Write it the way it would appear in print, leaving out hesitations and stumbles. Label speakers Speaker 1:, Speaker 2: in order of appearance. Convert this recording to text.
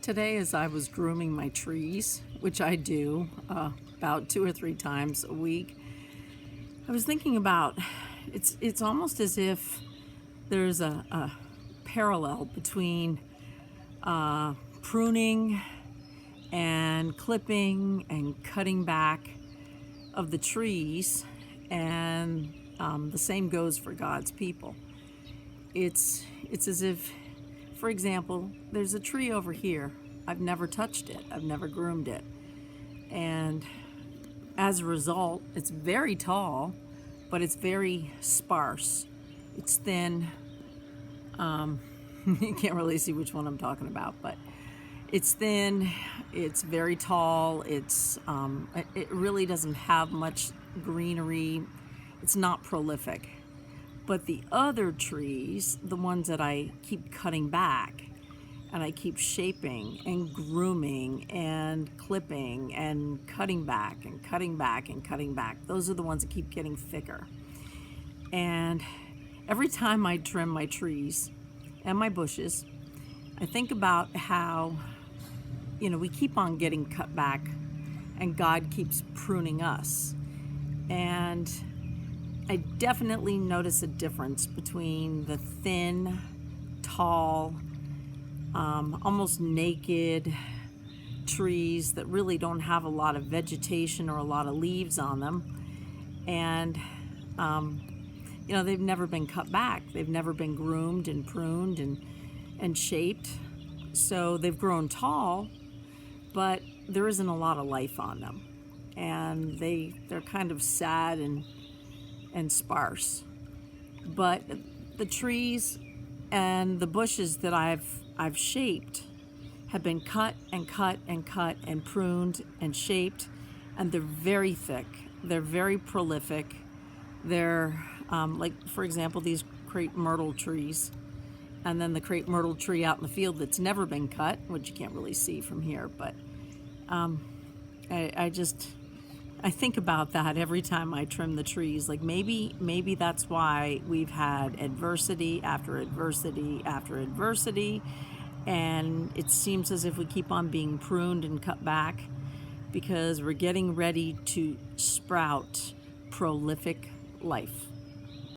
Speaker 1: Today, as I was grooming my trees, which I do about 2 or 3 times a week, I was thinking about it's almost as if there's a parallel between pruning and clipping and cutting back of the trees, and the same goes for God's people. It's as if, for example, there's a tree over here. I've never touched it. I've never groomed it. And as a result, it's very tall, but it's very sparse. It's thin. You can't really see which one I'm talking about, but it's thin, it's very tall, it really doesn't have much greenery. It's not prolific. But the other trees, the ones that I keep cutting back and I keep shaping and grooming and clipping and cutting back and cutting back and cutting back, those are the ones that keep getting thicker. And every time I trim my trees and my bushes, I think about how, we keep on getting cut back and God keeps pruning us. And I definitely notice a difference between the thin, tall, almost naked trees that really don't have a lot of vegetation or a lot of leaves on them. And, they've never been cut back. They've never been groomed and pruned and shaped. So they've grown tall, but there isn't a lot of life on them. And they're kind of sad and sparse. But the trees and the bushes that I've shaped have been cut and cut and cut and pruned and shaped, and they're very thick. They're very prolific. They're like, for example, these crepe myrtle trees, and then the crepe myrtle tree out in the field that's never been cut, which you can't really see from here, but I think about that every time I trim the trees. Like maybe that's why we've had adversity after adversity after adversity, and it seems as if we keep on being pruned and cut back because we're getting ready to sprout prolific life.